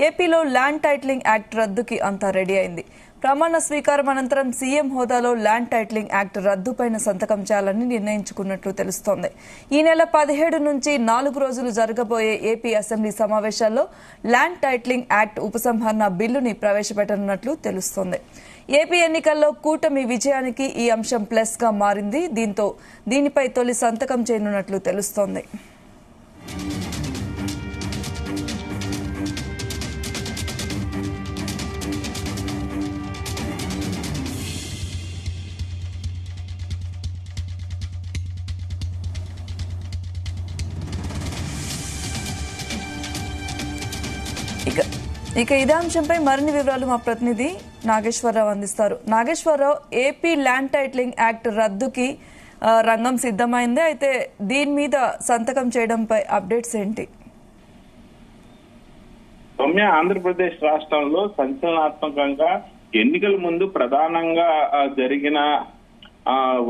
ఏపీలో land titling act రద్దుకి అంతా ready అయింది. ప్రమాణ స్వీకారం అనంతరం సీఎం హోదాలో ల్యాండ్ టైటిలింగ్ యాక్ట్ రద్దుపైన సంతకం చేయాలని నిర్ణయించుకున్నట్లు తెలుస్తోంది. ఈ నెల 17 నుంచి 4 రోజులు జరగబోయే ఏపీ అసెంబ్లీ సమావేశాల్లో ల్యాండ్ టైటిలింగ్ యాక్ట్ ఉపసంహరణ బిల్లుని ప్రవేశపెట్టనున్నట్లు తెలుస్తోంది. ఏపీ ఎన్నికల్లో కూటమి విజయానికి ఈ అంశం ప్లస్ గా మారింది. దీంతో దీనిపై తొలి సంతకం చేయనున్నట్లు తెలుస్తోంది. ఇక ఇదే అంశంపై మరిన్ని వివరాలు మా ప్రతినిధి నాగేశ్వరరావు అందిస్తారు. Nageswara Rao, AP land titling act రద్దుకి రంగం సిద్ధమైంది. అయితే దీని మీద సంతకం చేయడంపై అప్డేట్స్ ఏంటి? సౌమ్య, ఆంధ్రప్రదేశ్ రాష్ట్రంలో సంచలనాత్మకంగా ఎన్నికల ముందు ప్రధానంగా జరిగిన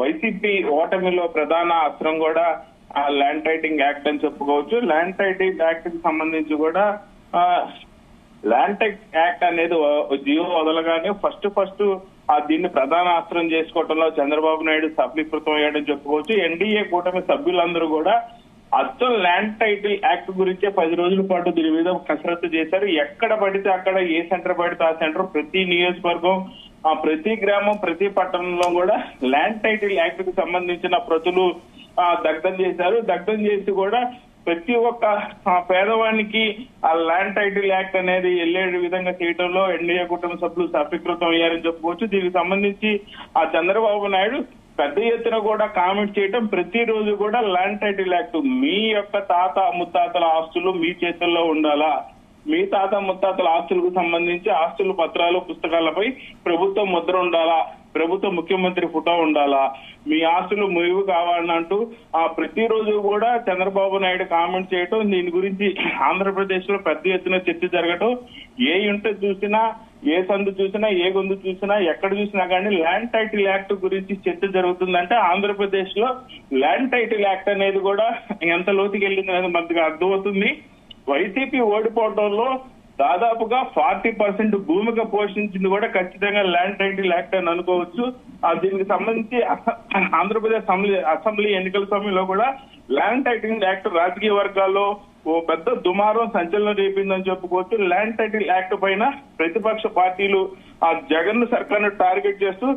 వైసీపీ ఓటమిలో ప్రధాన అస్త్రం కూడా ల్యాండ్ టైటిలింగ్ యాక్ట్ అని చెప్పుకోవచ్చు. ల్యాండ్ టైటిలింగ్ యాక్ట్ కి సంబంధించి కూడా ల్యాండ్ టెక్ యాక్ట్ అనేది జియో వదలగానే ఫస్ట్ దీన్ని ప్రధాన అస్త్రం చేసుకోవడంలో చంద్రబాబు నాయుడు సఫలీకృతం అయ్యాడని చెప్పుకోవచ్చు. ఎన్డీఏ కూటమి సభ్యులందరూ కూడా అచ్చం ల్యాండ్ టైటిల్ యాక్ట్ గురించే 10 రోజుల పాటు దీని మీద కసరత్తు చేశారు. ఎక్కడ పడితే అక్కడ, ఏ సెంటర్ పడితే ఆ సెంటర్, ప్రతి నియోజకవర్గం, ప్రతి గ్రామం, ప్రతి పట్టణంలో కూడా ల్యాండ్ టైటిల్ యాక్ట్ కు సంబంధించిన ప్రతులు దగ్ధం చేశారు. దగ్ధం చేసి కూడా ప్రతి ఒక్క పేదవానికి ఆ ల్యాండ్ టైటిల్ యాక్ట్ అనేది వెళ్లే విధంగా చేయడంలో ఎన్డీఏ కుటుంబ సభ్యులు సఫలీకృతం అయ్యారని చెప్పుకోవచ్చు. దీనికి సంబంధించి చంద్రబాబు నాయుడు పెద్ద ఎత్తున కూడా కామెంట్ చేయడం, ప్రతిరోజు కూడా ల్యాండ్ టైటిల్ యాక్ట్, మీ యొక్క తాత ముత్తాతల ఆస్తులు మీ చేతుల్లో ఉండాలా, మీ తాత ముత్తాతల ఆస్తులకు సంబంధించి ఆస్తుల పత్రాలు, పుస్తకాలపై ప్రభుత్వం ముద్ర ఉండాలా, ప్రభుత్వ ముఖ్యమంత్రి ఫోటో ఉండాలా, మీ ఆస్తులు మురివు కావాలంటూ ప్రతిరోజు కూడా చంద్రబాబు నాయుడు కామెంట్ చేయటం, దీని గురించి ఆంధ్రప్రదేశ్ లో పెద్ద ఎత్తున చర్చ జరగటం, ఏ ఇంట చూసినా, ఏ సందు చూసినా, ఏ గొంతు చూసినా, ఎక్కడ చూసినా కానీ ల్యాండ్ టైటిల్ యాక్ట్ గురించి చర్చ జరుగుతుందంటే ఆంధ్రప్రదేశ్ లో ల్యాండ్ టైటిల్ యాక్ట్ అనేది కూడా ఎంత లోతుకి వెళ్ళింది అనేది మనకు అర్థమవుతుంది. వైసీపీ ఓడిపోవడంలో దాదాపుగా 40% భూమిక పోషించింది కూడా ఖచ్చితంగా ల్యాండ్ టైటిల్ యాక్ట్ అని అనుకోవచ్చు. దీనికి సంబంధించి ఆంధ్రప్రదేశ్ అసెంబ్లీ ఎన్నికల సమయంలో కూడా ల్యాండ్ టైటిల్ యాక్ట్ రాజకీయ వర్గాల్లో ఓ పెద్ద దుమారం, సంచలనం రేపిందని చెప్పుకోవచ్చు. ల్యాండ్ టైటిల్ యాక్ట్ పైన ప్రతిపక్ష పార్టీలు జగన్ సర్కార్ను టార్గెట్ చేస్తూ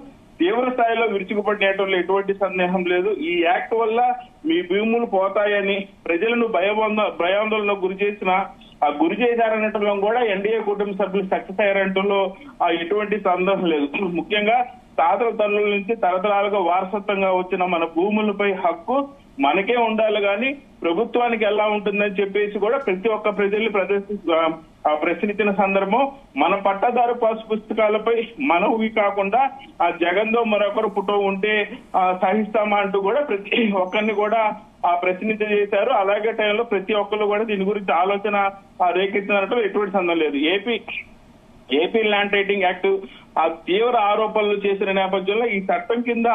తీవ్ర స్థాయిలో విరుచుకుపడినట్లో ఎటువంటి సందేహం లేదు. ఈ యాక్ట్ వల్ల మీ భూములు పోతాయని ప్రజలను భయాందోళనకు గురి చేశారనటంలో కూడా ఎన్డీఏ కుటుంబ సభ్యులు సక్సెస్ అయ్యారంటంలో ఎటువంటి సందేహం లేదు. ముఖ్యంగా తాతల తల్లుల నుంచి తరతరాలుగా వారసత్వంగా వచ్చిన మన భూములపై హక్కు మనకే ఉండాలి కానీ ప్రభుత్వానికి ఎలా ఉంటుందని చెప్పేసి కూడా ప్రతి ఒక్క ప్రజల్ని ప్రశ్నించిన సందర్భం, మన పట్టాదారు పాస్ పుస్తకాలపై మనవి కాకుండా జగన్తో మరొకరు ఫోటో ఉంటే సహిస్తామా అంటూ కూడా ప్రతి ఒక్కరిని కూడా ప్రశ్నించేశారు. అలాగే టైంలో ప్రతి ఒక్కరు కూడా దీని గురించి ఆలోచన రేకెత్తినట్టు ఎటువంటి సందేహం లేదు. ఏపీ ల్యాండ్ టైటిలింగ్ యాక్ట్ తీవ్ర ఆరోపణలు చేసిన నేపథ్యంలో ఈ చట్టం కింద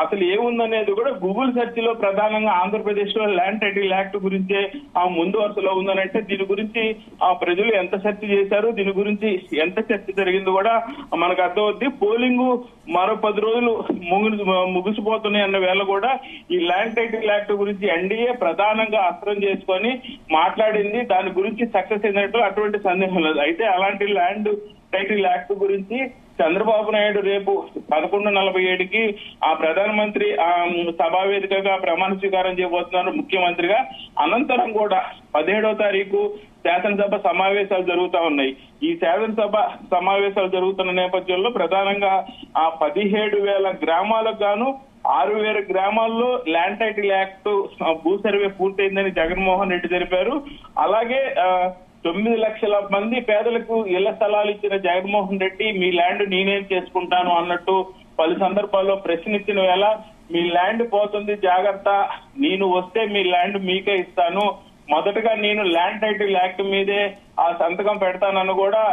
అసలు ఏముందనేది కూడా గూగుల్ సెర్చ్ లో ప్రధానంగా ఆంధ్రప్రదేశ్ లో ల్యాండ్ టైటిల్ యాక్ట్ గురించే ముందు వరుసలో ఉందనంటే దీని గురించి ప్రజలు ఎంత సెర్చ్ చేశారు, దీని గురించి ఎంత చర్చ జరిగింది కూడా మనకు అర్థమవుద్ది. పోలింగ్ మరో 10 రోజులు ముగిసిపోతున్నాయి అన్న వేళ కూడా ఈ ల్యాండ్ టైటిల్ యాక్ట్ గురించి ఎన్డీఏ ప్రధానంగా అస్త్రం చేసుకొని మాట్లాడింది. దాని గురించి సక్సెస్ అయినట్టు అటువంటి సందేహం లేదు. అయితే అలాంటి ల్యాండ్ టైటిల్ యాక్ట్ గురించి చంద్రబాబు నాయుడు రేపు 11:47కి ప్రధానమంత్రి సభా వేదికగా ప్రమాణ స్వీకారం చేయబోతున్నారు ముఖ్యమంత్రిగా. అనంతరం కూడా 17వ తారీఖు శాసనసభ సమావేశాలు జరుగుతా ఉన్నాయి. ఈ శాసనసభ సమావేశాలు జరుగుతున్న నేపథ్యంలో ప్రధానంగా 17,000 గ్రామాలకు గాను 6,000 గ్రామాల్లో ల్యాండ్ టైటిల్ యాక్ట్ భూ సర్వే పూర్తయిందని జగన్మోహన్ రెడ్డి తెలిపారు. అలాగే 9 లక్షల మంది పేదలకు ఇళ్ల స్థలాలు ఇచ్చిన జగన్మోహన్ రెడ్డి మీ ల్యాండ్ నేనేం చేసుకుంటాను అన్నట్టు పలు సందర్భాల్లో ప్రశ్నించిన వేళ మీ ల్యాండ్ పోతుంది జాగ్రత్త, నేను వస్తే మీ ల్యాండ్ మీకే ఇస్తాను, మొదటగా నేను ల్యాండ్ టైటిల్ యాక్ట్ మీదే సంతకం పెడతానని కూడా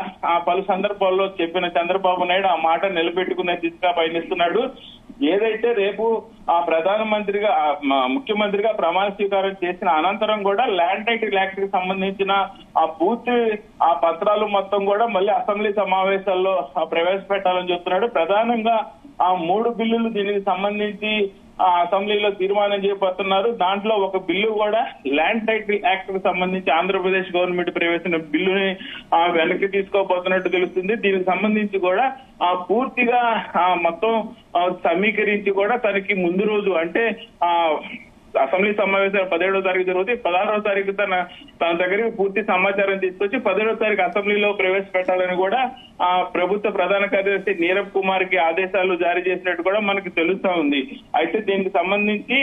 పలు సందర్భాల్లో చెప్పిన చంద్రబాబు నాయుడు ఆ మాట నిలబెట్టుకునే దిశగా పయనిస్తున్నాడు. ఏదైతే రేపు ఆ ప్రధానమంత్రిగా ముఖ్యమంత్రిగా ప్రమాణ స్వీకారం చేసిన అనంతరం కూడా ల్యాండ్ టైటిల్ యాక్ట్ కి సంబంధించిన ఆ పూర్తి ఆ పత్రాలు మొత్తం కూడా మళ్ళీ అసెంబ్లీ సమావేశాల్లో ప్రవేశపెట్టాలని చెప్తున్నాడు. ప్రధానంగా ఆ 3 బిల్లులు దీనికి సంబంధించి అసెంబ్లీలో తీర్మానం చేయబోతున్నారు. దాంట్లో ఒక బిల్లు కూడా ల్యాండ్ టైటిల్ యాక్ట్ కు సంబంధించి ఆంధ్రప్రదేశ్ గవర్నమెంట్ ప్రవేశించిన బిల్లుని వెనక్కి తీసుకోబోతున్నట్టు తెలుస్తుంది. దీనికి సంబంధించి కూడా పూర్తిగా మొత్తం సమీకరించి కూడా తనకి ముందు రోజు అంటే అసెంబ్లీ సమావేశాలు 17వ తారీఖు జరుగుతాయి. 16వ తారీఖు తన దగ్గరికి పూర్తి సమాచారం తీసుకొచ్చి 17వ తారీఖు అసెంబ్లీలో ప్రవేశపెట్టాలని కూడా ప్రభుత్వ ప్రధాన కార్యదర్శి నీరబ్ కుమార్ కి ఆదేశాలు జారీ చేసినట్టు కూడా మనకి తెలుస్తా ఉంది. అయితే దీనికి సంబంధించి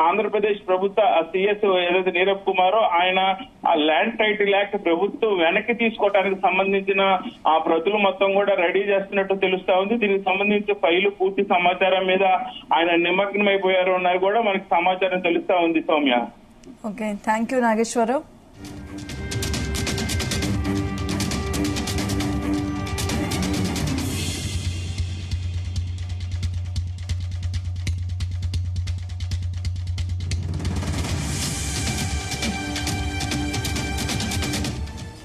ఆంధ్రప్రదేశ్ ప్రభుత్వ సిఎస్ ఏదైతే నీరబ్ కుమారో ఆయన ఆ ల్యాండ్ టైటిల్ యాక్ట్ ప్రభుత్వం వెనక్కి తీసుకోవడానికి సంబంధించిన ఆ ప్రతులు మొత్తం కూడా రెడీ చేస్తున్నట్టు తెలుస్తా ఉంది. దీనికి సంబంధించి ఫైలు పూర్తి సమాచారం మీద ఆయన నిమగ్నమైపోయారు అన్నారు కూడా మనకి సమాచారం తెలుస్తా ఉంది. Soumya. Okay, thank you Nageswararao.